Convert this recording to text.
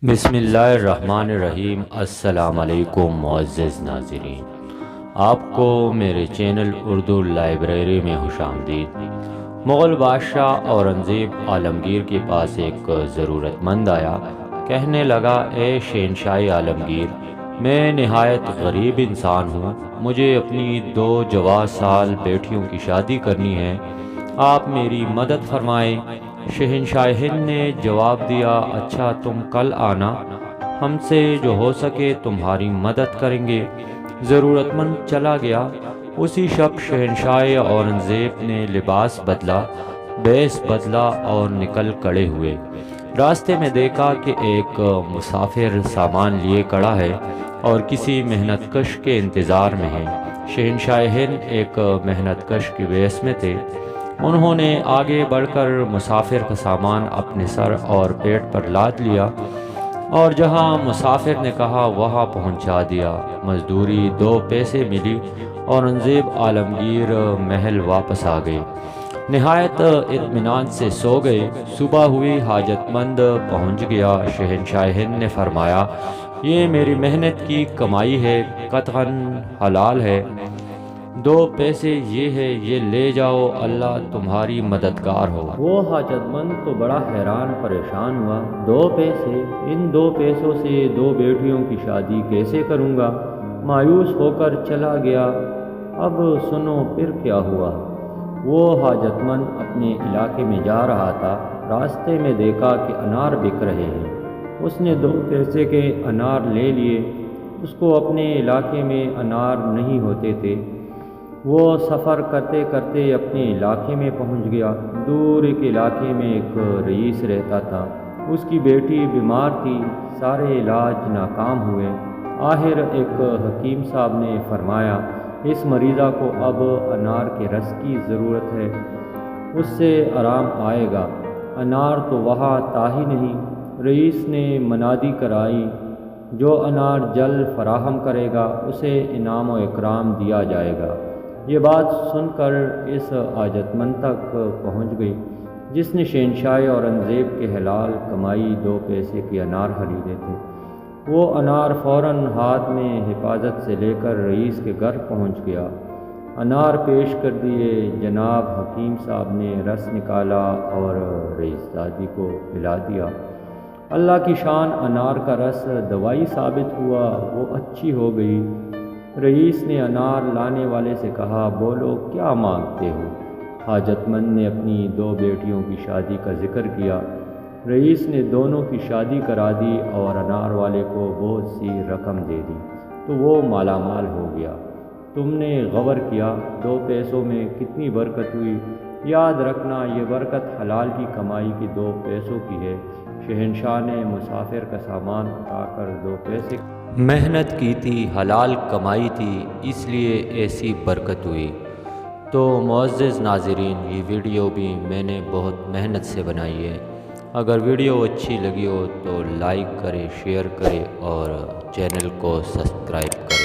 بسم اللہ الرحمن الرحیم۔ السلام علیکم معزز ناظرین، آپ کو میرے چینل اردو لائبریری میں خوش آمدید۔ مغل بادشاہ اورنگزیب عالمگیر کے پاس ایک ضرورت مند آیا، کہنے لگا اے شہنشاہ عالمگیر، میں نہایت غریب انسان ہوں، مجھے اپنی 2 جواں سال بیٹیوں کی شادی کرنی ہے، آپ میری مدد فرمائیں۔ شہنشاہ ہند نے جواب دیا، اچھا تم کل آنا، ہم سے جو ہو سکے تمہاری مدد کریں گے۔ ضرورت مند چلا گیا۔ اسی شب شہنشاہ اورنگزیب نے لباس بدلا، بیس بدلا اور نکل کڑے ہوئے۔ راستے میں دیکھا کہ ایک مسافر سامان لیے کڑا ہے اور کسی محنت کش کے انتظار میں ہے۔ شہنشاہ ہند ایک محنت کش کی بیس میں تھے۔ انہوں نے آگے بڑھ کر مسافر کا سامان اپنے سر اور پیٹ پر لاد لیا اور جہاں مسافر نے کہا وہاں پہنچا دیا۔ مزدوری 2 پیسے ملی۔ اورنگزیب عالمگیر محل واپس آ گئے، نہایت اطمینان سے سو گئے۔ صبح ہوئی، حاجت مند پہنچ گیا۔ شہنشاہ ہند نے فرمایا، یہ میری محنت کی کمائی ہے، قطعاً حلال ہے، 2 پیسے یہ ہے، یہ لے جاؤ، اللہ تمہاری مددگار ہو۔ وہ حاجت مند تو بڑا حیران پریشان ہوا، 2 پیسے، ان 2 پیسوں سے 2 بیٹیوں کی شادی کیسے کروں گا؟ مایوس ہو کر چلا گیا۔ اب سنو پھر کیا ہوا۔ وہ حاجت مند اپنے علاقے میں جا رہا تھا، راستے میں دیکھا کہ انار بک رہے ہیں۔ اس نے 2 پیسے کے انار لے لیے۔ اس کو اپنے علاقے میں انار نہیں ہوتے تھے۔ وہ سفر کرتے کرتے اپنے علاقے میں پہنچ گیا۔ دور ایک علاقے میں ایک رئیس رہتا تھا، اس کی بیٹی بیمار تھی، سارے علاج ناکام ہوئے۔ آخر ایک حکیم صاحب نے فرمایا، اس مریضہ کو اب انار کے رس کی ضرورت ہے، اس سے آرام آئے گا۔ انار تو وہاں تھا ہی نہیں۔ رئیس نے منادی کرائی، جو انار جل فراہم کرے گا اسے انعام و اکرام دیا جائے گا۔ یہ بات سن کر اس حاجت مند تک پہنچ گئی جس نے شہنشاہ اورنگزیب کے حلال کمائی 2 پیسے کے انار خریدے تھے۔ وہ انار فوراً ہاتھ میں حفاظت سے لے کر رئیس کے گھر پہنچ گیا۔ انار پیش کر دیے۔ جناب حکیم صاحب نے رس نکالا اور رئیس زادی کو پلا دیا۔ اللہ کی شان، انار کا رس دوائی ثابت ہوا، وہ اچھی ہو گئی۔ رئیس نے انار لانے والے سے کہا، بولو کیا مانگتے ہو؟ حاجت مند نے اپنی 2 بیٹیوں کی شادی کا ذکر کیا۔ رئیس نے دونوں کی شادی کرا دی اور انار والے کو بہت سی رقم دے دی تو وہ مالا مال ہو گیا۔ تم نے غور کیا 2 پیسوں میں کتنی برکت ہوئی؟ یاد رکھنا، یہ برکت حلال کی کمائی کی 2 پیسوں کی ہے۔ شہنشاہ نے مسافر کا سامان اٹھا کر 2 پیسے محنت کی تھی، حلال کمائی تھی، اس لیے ایسی برکت ہوئی۔ تو معزز ناظرین، یہ ویڈیو بھی میں نے بہت محنت سے بنائی ہے۔ اگر ویڈیو اچھی لگی ہو تو لائک کریں، شیئر کریں اور چینل کو سبسکرائب کریں۔